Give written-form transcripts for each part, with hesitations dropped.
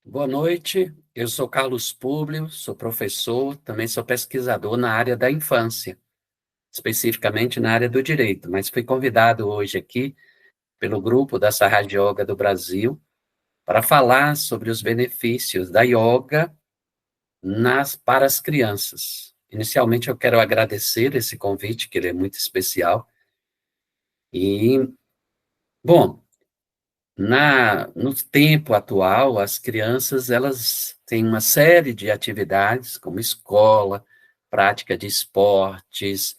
Boa noite, eu sou Carlos Públio, sou professor, também sou pesquisador na área da infância, especificamente na área do direito, mas fui convidado hoje aqui pelo grupo da Sahaja Yoga do Brasil para falar sobre os benefícios da yoga para as crianças. Inicialmente, eu quero agradecer esse convite, que ele é muito especial. E, bom, no tempo atual, as crianças elas têm uma série de atividades, como escola, prática de esportes,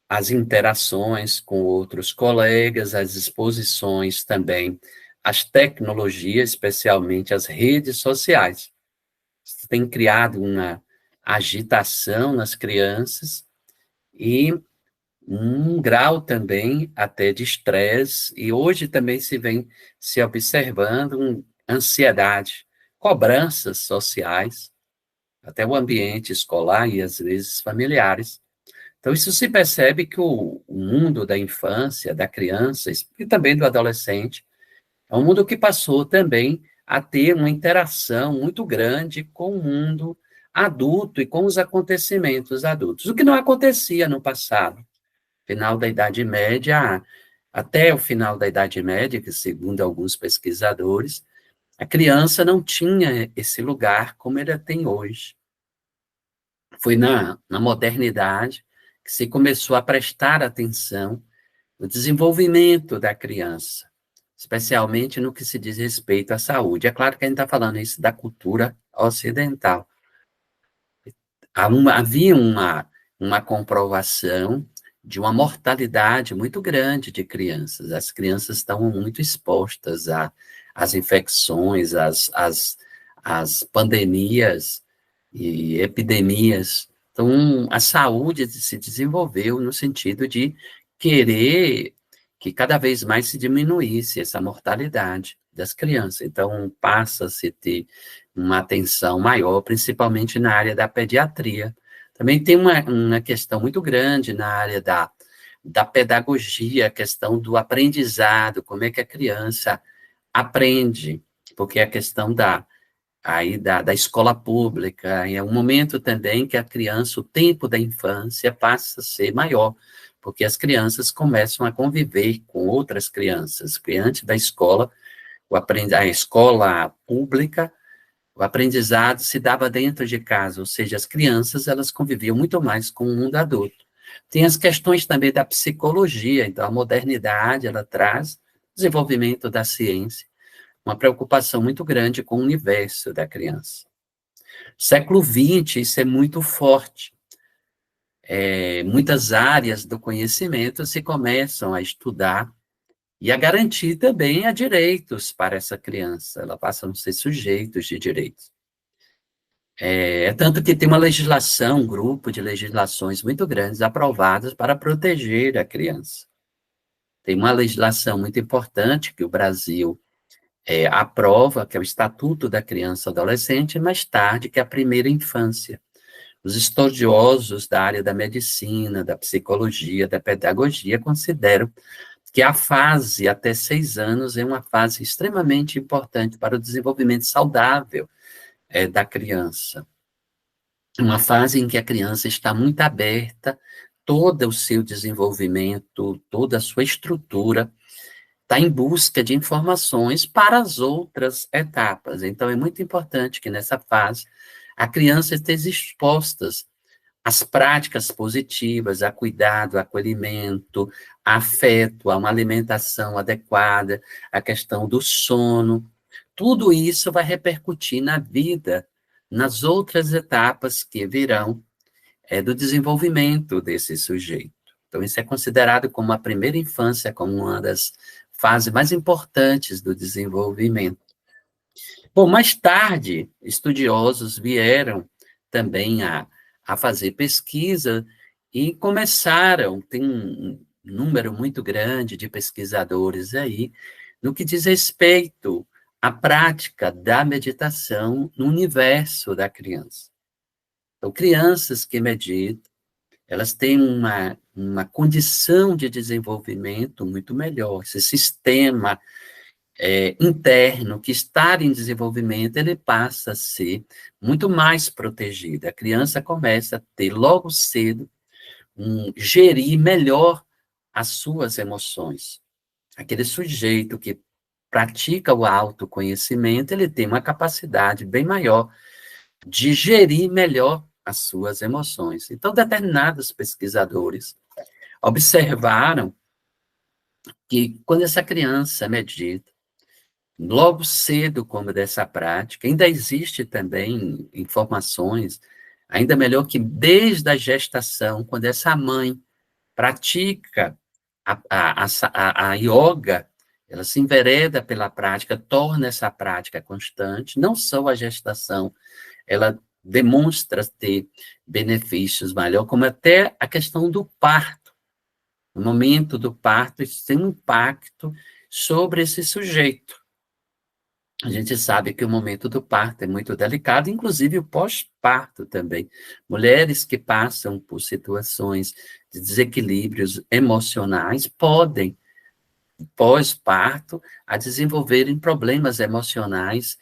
as interações com outros colegas, as exposições também, as tecnologias, especialmente as redes sociais. Isso tem criado uma agitação nas crianças e um grau também até de estresse, e hoje também se vem se observando ansiedade, cobranças sociais, até o ambiente escolar e às vezes familiares. Então, isso se percebe que o mundo da infância, da criança e também do adolescente, é um mundo que passou também a ter uma interação muito grande com o mundo adulto e com os acontecimentos adultos, o que não acontecia no passado. Final da Idade Média, até o final da Idade Média, que segundo alguns pesquisadores, a criança não tinha esse lugar como ele tem hoje. Foi na modernidade que se começou a prestar atenção no desenvolvimento da criança, especialmente no que se diz respeito à saúde. É claro que a gente está falando isso da cultura ocidental. Havia uma comprovação de uma mortalidade muito grande de crianças. As crianças estão muito expostas às infecções, às pandemias e epidemias. Então, a saúde se desenvolveu no sentido de querer que cada vez mais se diminuísse essa mortalidade das crianças. Então, passa-se a ter uma atenção maior, principalmente na área da pediatria. Também tem uma questão muito grande na área da pedagogia, a questão do aprendizado, como é que a criança aprende, porque a questão da escola pública, é um momento também que a criança, o tempo da infância passa a ser maior, porque as crianças começam a conviver com outras crianças, porque antes da escola, a escola pública, o aprendizado se dava dentro de casa, ou seja, as crianças, elas conviviam muito mais com o mundo adulto. Tem as questões também da psicologia, então a modernidade, ela traz desenvolvimento da ciência, uma preocupação muito grande com o universo da criança. Século XX, isso é muito forte. Muitas áreas do conhecimento se começam a estudar e a garantir também a direitos para essa criança, ela passa a ser sujeitos de direitos. Tanto que tem uma legislação, um grupo de legislações muito grandes aprovadas para proteger a criança. Tem uma legislação muito importante que o Brasil aprova, que é o Estatuto da Criança e Adolescente, e mais tarde, que é a primeira infância. Os estudiosos da área da medicina, da psicologia, da pedagogia, consideram que a fase até 6 anos é uma fase extremamente importante para o desenvolvimento saudável da criança. Uma fase em que a criança está muito aberta, todo o seu desenvolvimento, toda a sua estrutura, está em busca de informações para as outras etapas. Então, é muito importante que nessa fase a criança esteja exposta às práticas positivas, a cuidado, a acolhimento, a afeto, a uma alimentação adequada, a questão do sono. Tudo isso vai repercutir na vida, nas outras etapas que virão do desenvolvimento desse sujeito. Então, isso é considerado como a primeira infância, como uma das fases mais importantes do desenvolvimento. Bom, mais tarde, estudiosos vieram também a fazer pesquisa e começaram, tem um número muito grande de pesquisadores aí, no que diz respeito à prática da meditação no universo da criança. Então, crianças que meditam, elas têm uma condição de desenvolvimento muito melhor. Esse sistema interno, que está em desenvolvimento, ele passa a ser muito mais protegido. A criança começa a ter, logo cedo, gerir melhor as suas emoções. Aquele sujeito que pratica o autoconhecimento, ele tem uma capacidade bem maior de gerir melhor as suas emoções. Então, determinados pesquisadores observaram que quando essa criança medita, logo cedo como dessa prática, ainda existe também informações, ainda melhor que desde a gestação, quando essa mãe pratica a yoga, ela se envereda pela prática, torna essa prática constante, não só a gestação, ela demonstra ter benefícios maiores, como até a questão do parto. No momento do parto, isso tem um impacto sobre esse sujeito. A gente sabe que o momento do parto é muito delicado, inclusive o pós-parto também. Mulheres que passam por situações de desequilíbrios emocionais podem, pós-parto, a desenvolverem problemas emocionais,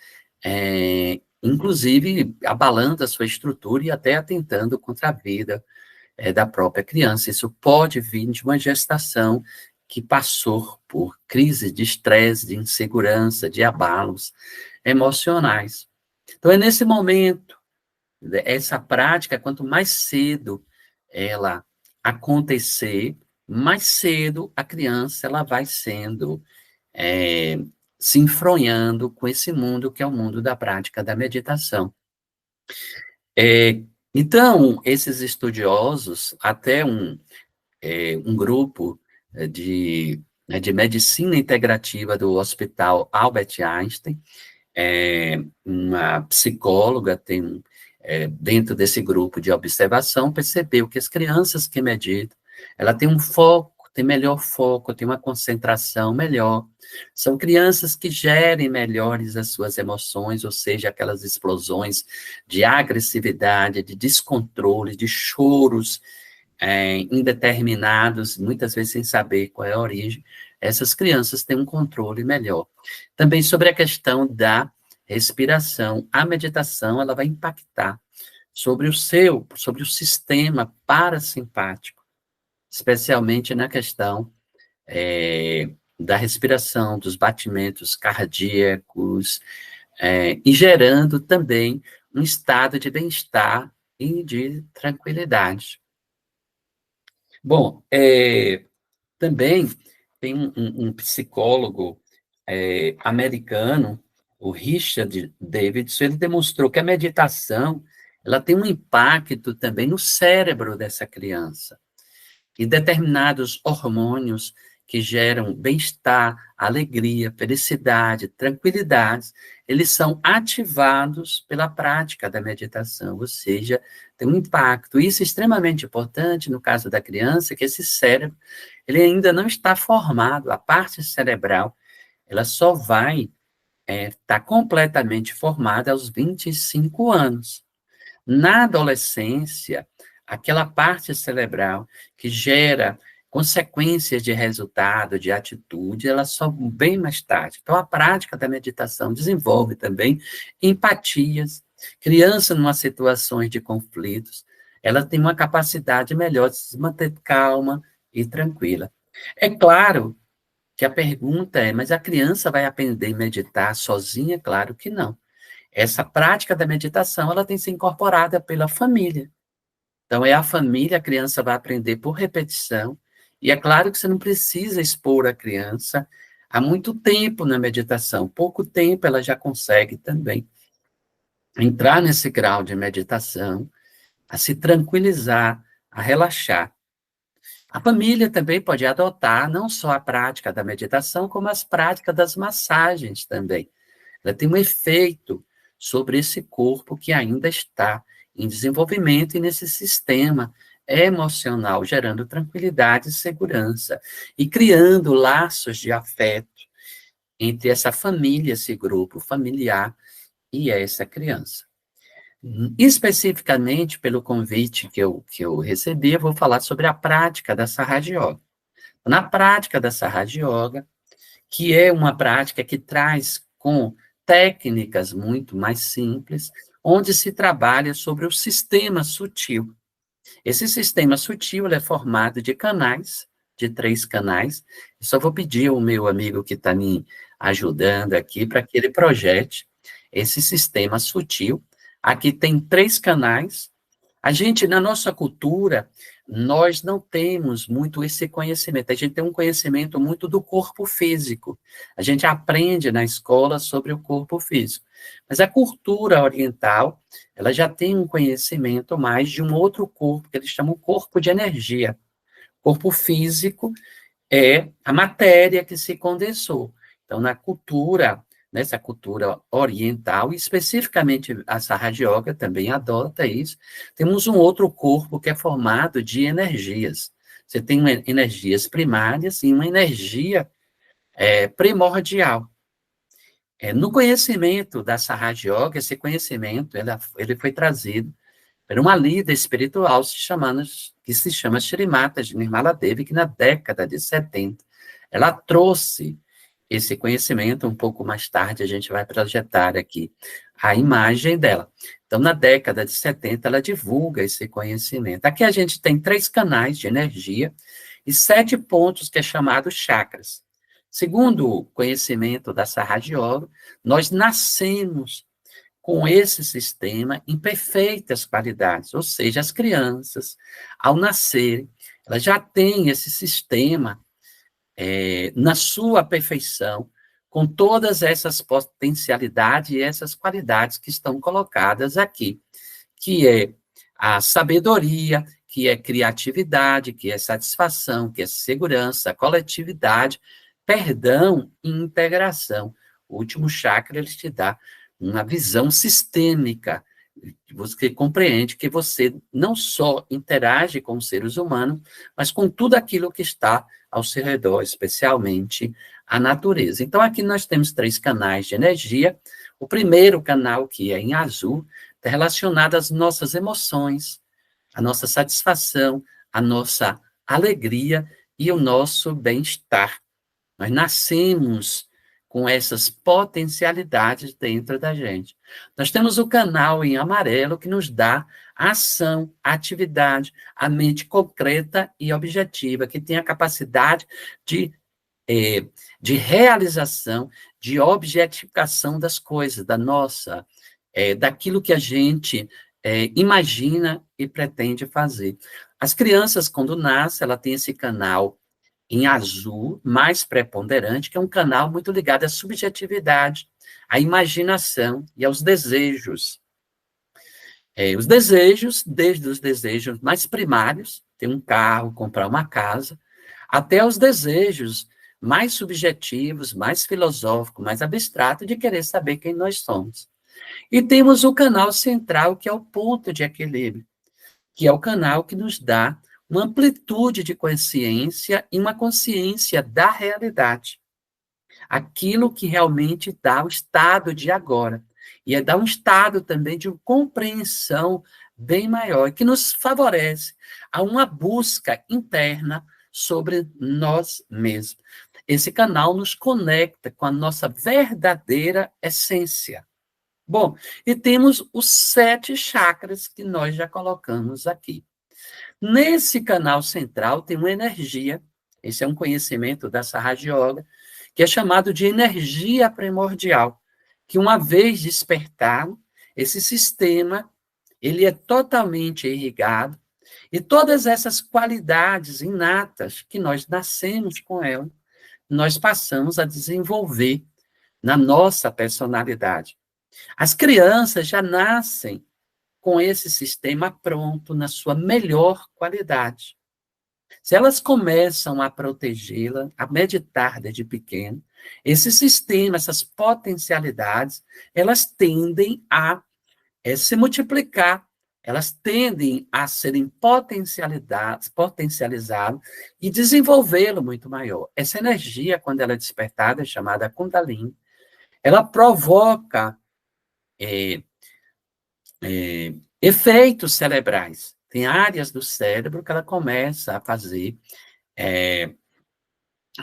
inclusive abalando a sua estrutura e até atentando contra a vida da própria criança. Isso pode vir de uma gestação que passou por crise de estresse, de insegurança, de abalos emocionais. Então, é nesse momento, essa prática, quanto mais cedo ela acontecer, mais cedo a criança ela vai sendo, se enfronhando com esse mundo que é o mundo da prática da meditação. Então, esses estudiosos, até um grupo de medicina integrativa do Hospital Albert Einstein, uma psicóloga dentro desse grupo de observação, percebeu que as crianças que meditam, ela tem um foco, tem melhor foco, tem uma concentração melhor, são crianças que gerem melhores as suas emoções, ou seja, aquelas explosões de agressividade, de descontrole, de choros, indeterminados, muitas vezes sem saber qual é a origem, essas crianças têm um controle melhor. Também sobre a questão da respiração, a meditação ela vai impactar sobre o sistema parasimpático, especialmente na questão da respiração, dos batimentos cardíacos, e gerando também um estado de bem-estar e de tranquilidade. Bom, também tem um psicólogo americano, o Richard Davidson, ele demonstrou que a meditação ela tem um impacto também no cérebro dessa criança. E determinados hormônios que geram bem-estar, alegria, felicidade, tranquilidade, eles são ativados pela prática da meditação, ou seja, tem um impacto. Isso é extremamente importante no caso da criança, que esse cérebro, ele ainda não está formado, a parte cerebral, ela só vai estar completamente formada aos 25 anos. Na adolescência, aquela parte cerebral que gera consequências de resultado, de atitude, ela só bem mais tarde. Então, a prática da meditação desenvolve também empatias. Criança, numa situações de conflitos, ela tem uma capacidade melhor de se manter calma e tranquila. É claro que a pergunta é, mas a criança vai aprender a meditar sozinha? Claro que não. Essa prática da meditação, ela tem que ser incorporada pela família. Então, é a família, a criança vai aprender por repetição, e é claro que você não precisa expor a criança há muito tempo na meditação, pouco tempo ela já consegue também entrar nesse grau de meditação, a se tranquilizar, a relaxar. A família também pode adotar não só a prática da meditação, como as práticas das massagens também. Ela tem um efeito sobre esse corpo que ainda está em desenvolvimento e nesse sistema emocional, gerando tranquilidade e segurança, e criando laços de afeto entre essa família, esse grupo familiar e essa criança. Especificamente pelo convite que eu recebi, eu vou falar sobre a prática da Sahaja Yoga. Na prática da Sahaja Yoga, que é uma prática que traz com técnicas muito mais simples, onde se trabalha sobre o sistema sutil. Esse sistema sutil é formado de canais, de 3 canais. Eu só vou pedir ao meu amigo que está me ajudando aqui para que ele projete esse sistema sutil. Aqui tem 3 canais. A gente, na nossa cultura, nós não temos muito esse conhecimento. A gente tem um conhecimento muito do corpo físico. A gente aprende na escola sobre o corpo físico. Mas a cultura oriental, ela já tem um conhecimento mais de um outro corpo, que eles chamam corpo de energia. Corpo físico é a matéria que se condensou. Então, na cultura, nessa cultura oriental, e especificamente a Sahaja Yoga também adota isso, temos um outro corpo que é formado de energias. Você tem energias primárias e uma energia primordial. No conhecimento da Sahaja Yoga, esse conhecimento ele foi trazido por uma líder espiritual que se chama Shrimata Nirmala Devi, que na década de 70, ela trouxe esse conhecimento. Um pouco mais tarde a gente vai projetar aqui a imagem dela. Então, na década de 70, ela divulga esse conhecimento. Aqui a gente tem 3 canais de energia e 7 pontos que é chamado chakras. Segundo o conhecimento da Sahaja Yoga, nós nascemos com esse sistema em perfeitas qualidades, ou seja, as crianças, ao nascerem, elas já têm esse sistema na sua perfeição, com todas essas potencialidades e essas qualidades que estão colocadas aqui, que é a sabedoria, que é criatividade, que é satisfação, que é segurança, coletividade, perdão e integração. O último chakra, ele te dá uma visão sistêmica. Você compreende que você não só interage com os seres humanos, mas com tudo aquilo que está ao seu redor, especialmente a natureza. Então, aqui nós temos 3 canais de energia. O primeiro canal, que é em azul, está relacionado às nossas emoções, à nossa satisfação, à nossa alegria e o nosso bem-estar. Nós nascemos com essas potencialidades dentro da gente. Nós temos o canal em amarelo que nos dá a ação, a atividade, a mente concreta e objetiva, que tem a capacidade de, de realização, de objetificação das coisas, daquilo que a gente imagina e pretende fazer. As crianças, quando nascem, ela tem esse canal em azul, mais preponderante, que é um canal muito ligado à subjetividade, à imaginação e aos desejos. Os desejos, desde os desejos mais primários, ter um carro, comprar uma casa, até os desejos mais subjetivos, mais filosóficos, mais abstratos, de querer saber quem nós somos. E temos o canal central, que é o ponto de equilíbrio, que é o canal que nos dá uma amplitude de consciência e uma consciência da realidade. Aquilo que realmente dá o estado de agora. E dá um estado também de compreensão bem maior, que nos favorece a uma busca interna sobre nós mesmos. Esse canal nos conecta com a nossa verdadeira essência. Bom, e temos os 7 chakras que nós já colocamos aqui. Nesse canal central tem uma energia, esse é um conhecimento da Sahaja Yoga, que é chamado de energia primordial, que uma vez despertado, esse sistema, ele é totalmente irrigado, e todas essas qualidades inatas que nós nascemos com ela, nós passamos a desenvolver na nossa personalidade. As crianças já nascem com esse sistema pronto na sua melhor qualidade. Se elas começam a protegê-la, a meditar desde pequeno, esse sistema, essas potencialidades, elas tendem a se multiplicar, elas tendem a serem potencializadas e desenvolvê-lo muito maior. Essa energia, quando ela é despertada, é chamada Kundalini, ela provoca efeitos cerebrais. Tem áreas do cérebro que ela começa a fazer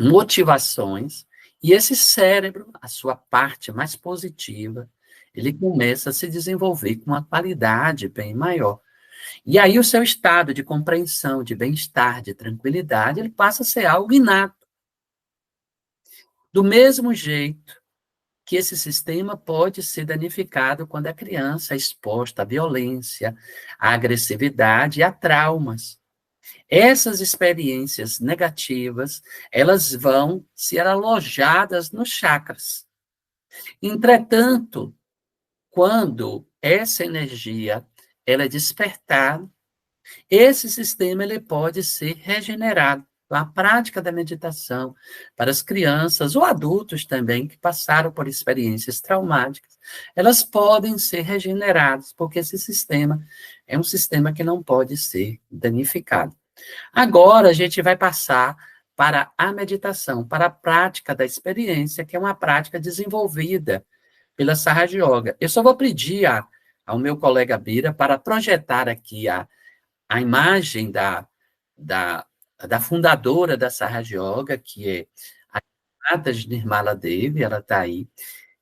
motivações E esse cérebro, a sua parte mais positiva, ele começa a se desenvolver com uma qualidade bem maior. E aí o seu estado de compreensão, de bem-estar, de tranquilidade, ele passa a ser algo inato. Do mesmo jeito que esse sistema pode ser danificado quando a criança é exposta à violência, à agressividade e a traumas. Essas experiências negativas, elas vão ser alojadas nos chakras. Entretanto, quando essa energia ela é despertada, esse sistema ele pode ser regenerado. A prática da meditação para as crianças ou adultos também que passaram por experiências traumáticas, elas podem ser regeneradas, porque esse sistema é um sistema que não pode ser danificado. Agora a gente vai passar para a meditação, para a prática da experiência, que é uma prática desenvolvida pela Sahaja Yoga. Eu só vou pedir ao meu colega Bira para projetar aqui a imagem da, da fundadora da Sahaja Yoga, que é a Nata Nirmala Devi, ela está aí,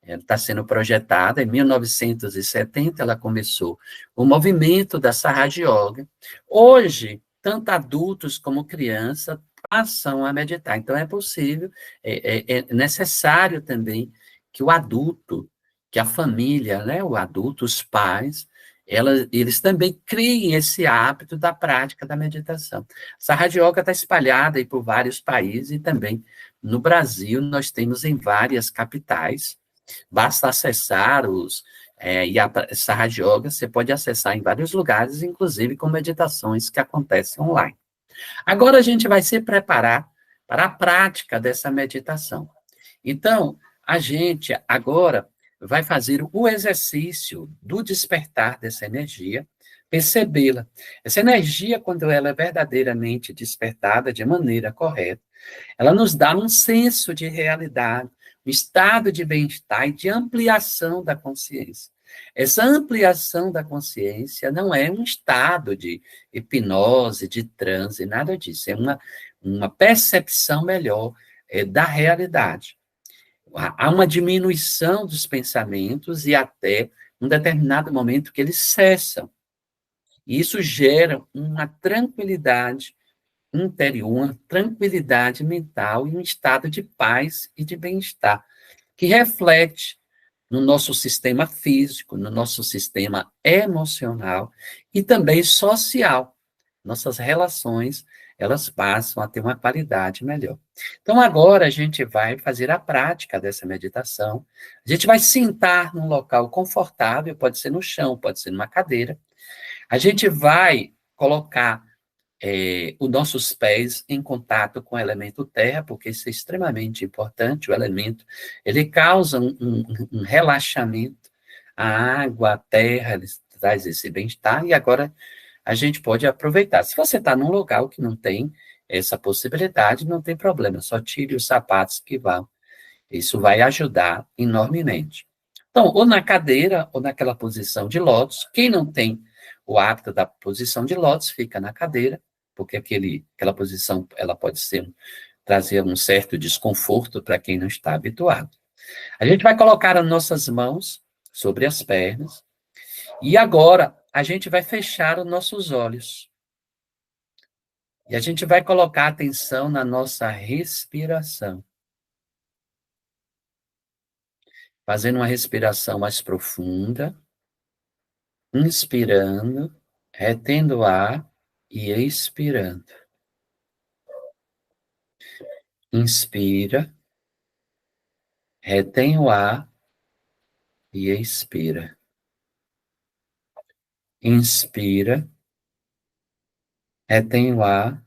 ela está sendo projetada. Em 1970, ela começou o movimento da Sahaja Yoga. Hoje, tanto adultos como crianças passam a meditar. Então, é possível, é necessário também que o adulto, que a família, né, o adulto, os pais, eles também criem esse hábito da prática da meditação. Sahaja Yoga está espalhada aí por vários países e também no Brasil nós temos em várias capitais. Basta acessar e a Sahaja Yoga você pode acessar em vários lugares, inclusive com meditações que acontecem online. Agora a gente vai se preparar para a prática dessa meditação. Então, a gente agora vai fazer o exercício do despertar dessa energia, percebê-la. Essa energia, quando ela é verdadeiramente despertada de maneira correta, ela nos dá um senso de realidade, um estado de bem-estar e de ampliação da consciência. Essa ampliação da consciência não é um estado de hipnose, de transe, nada disso. É uma percepção melhor da realidade. Há uma diminuição dos pensamentos e até um determinado momento que eles cessam. E isso gera uma tranquilidade interior, uma tranquilidade mental e um estado de paz e de bem-estar, que reflete no nosso sistema físico, no nosso sistema emocional e também social. Nossas relações, elas passam a ter uma qualidade melhor. Então, agora a gente vai fazer a prática dessa meditação. A gente vai sentar num local confortável, pode ser no chão, pode ser numa cadeira. A gente vai colocar os nossos pés em contato com o elemento terra, porque isso é extremamente importante. O elemento, ele causa um relaxamento. A água, a terra, ele traz esse bem-estar, e agora a gente pode aproveitar. Se você está num local que não tem essa possibilidade, não tem problema, só tire os sapatos que vão. Isso vai ajudar enormemente. Então, ou na cadeira, ou naquela posição de lótus. Quem não tem o hábito da posição de lótus, fica na cadeira, porque aquela posição ela pode trazer um certo desconforto para quem não está habituado. A gente vai colocar as nossas mãos sobre as pernas, e agora a gente vai fechar os nossos olhos. E a gente vai colocar atenção na nossa respiração. Fazendo uma respiração mais profunda, inspirando, retendo o ar e expirando. Inspira, retém o ar e expira. Inspira, retém o ar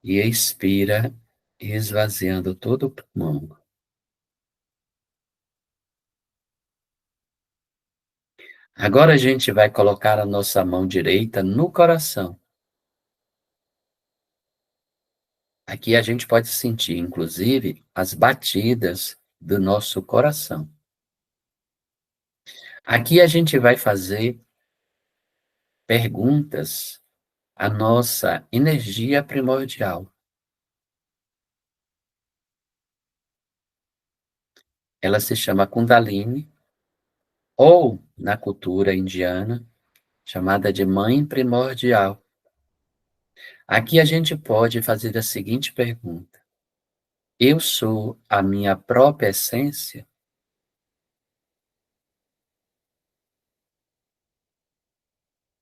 e expira, esvaziando todo o pulmão. Agora a gente vai colocar a nossa mão direita no coração. Aqui a gente pode sentir, inclusive, as batidas do nosso coração. Aqui a gente vai fazer perguntas à nossa energia primordial. ela se chama Kundalini, ou, na cultura indiana, chamada de Mãe Primordial. Aqui a gente pode fazer a seguinte pergunta: eu sou a minha própria essência?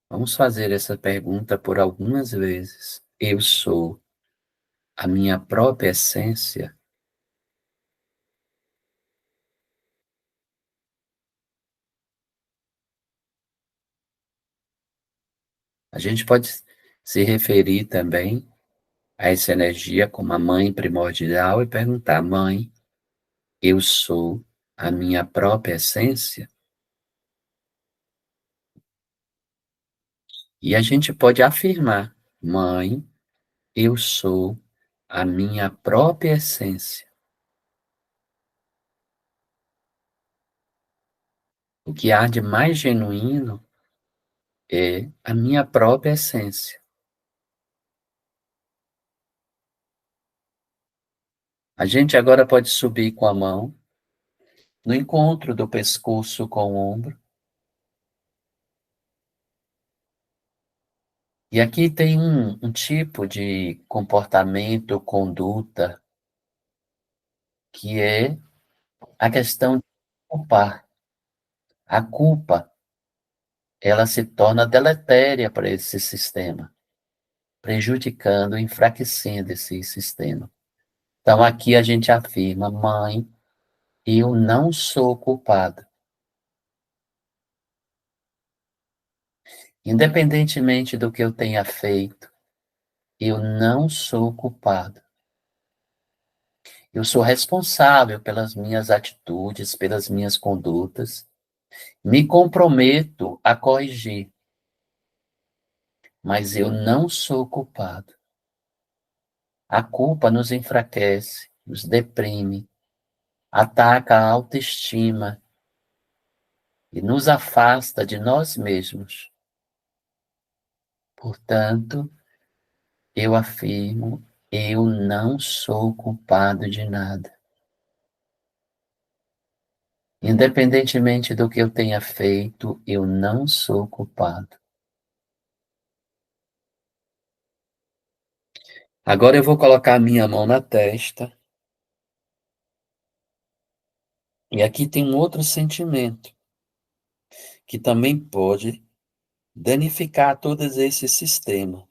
Vamos fazer essa pergunta por algumas vezes. Eu sou a minha própria essência? A gente pode se referir também a essa energia como a mãe primordial e perguntar: mãe, eu sou a minha própria essência? E a gente pode afirmar: mãe, eu sou a minha própria essência. O que há de mais genuíno é a minha própria essência. A gente agora pode subir com a mão no encontro do pescoço com o ombro. E aqui tem um tipo de comportamento, conduta, que é a questão de culpar. A culpa, ela se torna deletéria para esse sistema, prejudicando, enfraquecendo esse sistema. Então aqui a gente afirma: mãe, eu não sou culpada. Independentemente do que eu tenha feito, eu não sou culpado. Eu sou responsável pelas minhas atitudes, pelas minhas condutas. Me comprometo a corrigir, mas eu não sou culpado. A culpa nos enfraquece, nos deprime, ataca a autoestima e nos afasta de nós mesmos. Portanto, eu afirmo, eu não sou culpado de nada. Independentemente do que eu tenha feito, eu não sou culpado. Agora eu vou colocar a minha mão na testa, e aqui tem um outro sentimento que também pode danificar todo esse sistema,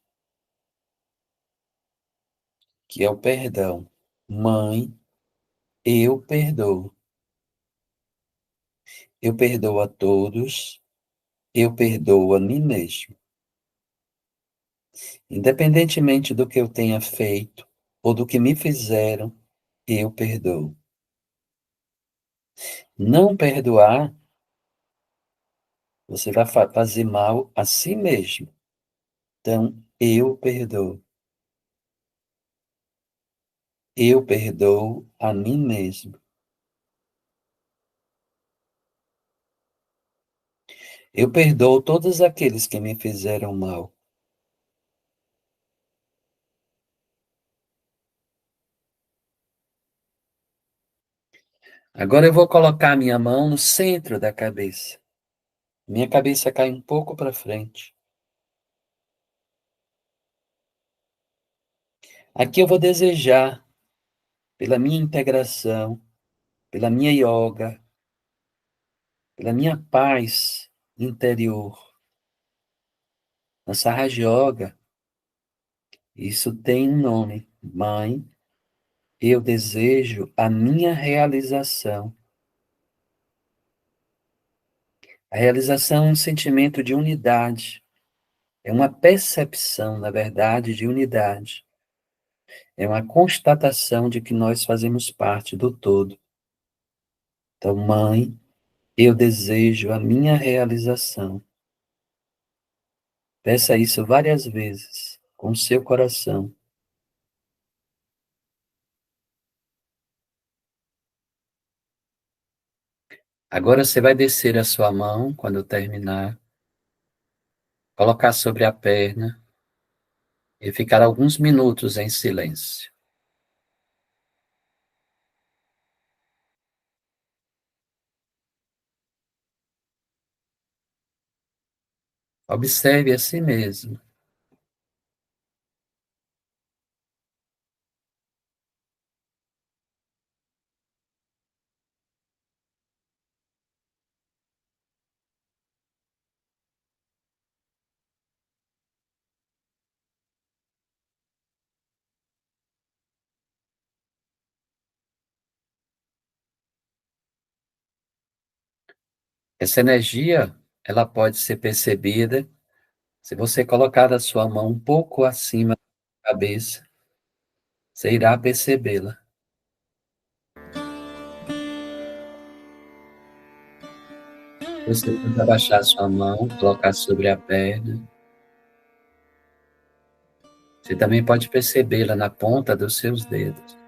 que é o perdão. Mãe, eu perdoo. Eu perdoo a todos, eu perdoo a mim mesmo. Independentemente do que eu tenha feito ou do que me fizeram, eu perdoo. Não perdoar, você vai fazer mal a si mesmo. Então, eu perdoo. Eu perdoo a mim mesmo. Eu perdoo todos aqueles que me fizeram mal. Agora eu vou colocar a minha mão no centro da cabeça. Minha cabeça cai um pouco para frente. Aqui eu vou desejar, pela minha integração, pela minha yoga, pela minha paz interior. Na Sahaja Yoga, isso tem um nome. Mãe, eu desejo a minha realização. A realização é um sentimento de unidade. É uma percepção, na verdade, de unidade. É uma constatação de que nós fazemos parte do todo. Então, mãe, eu desejo a minha realização. Peça isso várias vezes, com seu coração. Agora você vai descer a sua mão quando terminar, colocar sobre a perna e ficar alguns minutos em silêncio. Observe a si mesmo. Essa energia, ela pode ser percebida se você colocar a sua mão um pouco acima da cabeça, você irá percebê-la. Você pode abaixar a sua mão, colocar sobre a perna. Você também pode percebê-la na ponta dos seus dedos.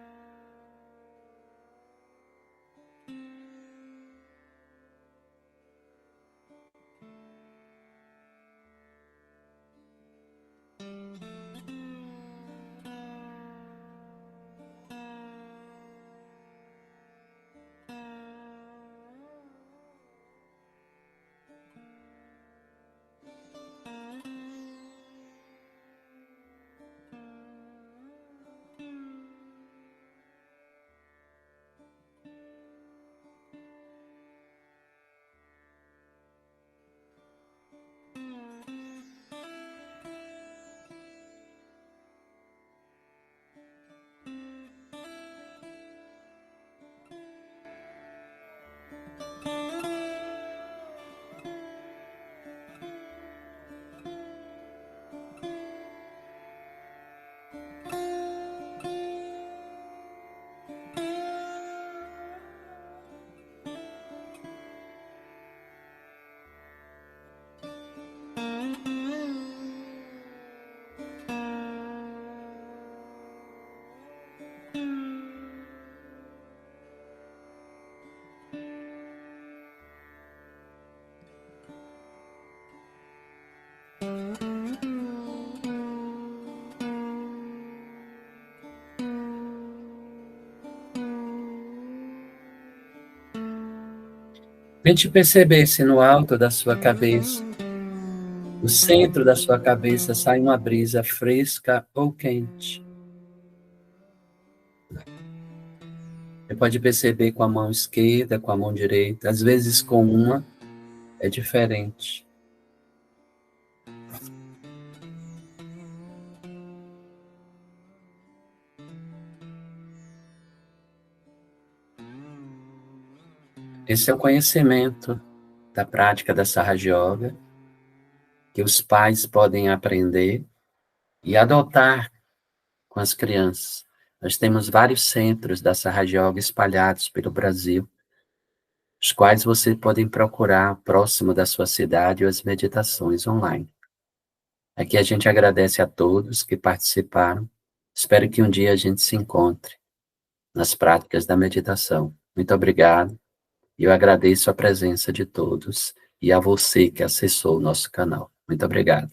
Tente perceber se no alto da sua cabeça, no centro da sua cabeça, sai uma brisa fresca ou quente. Você pode perceber com a mão esquerda, com a mão direita, às vezes com uma é diferente. Esse é o conhecimento da prática da Sahaja Yoga, que os pais podem aprender e adotar com as crianças. Nós temos vários centros da Sahaja Yoga espalhados pelo Brasil, os quais você pode procurar próximo da sua cidade ou as meditações online. Aqui a gente agradece a todos que participaram. Espero que um dia a gente se encontre nas práticas da meditação. Muito obrigado. E eu agradeço a presença de todos e a você que acessou o nosso canal. Muito obrigado.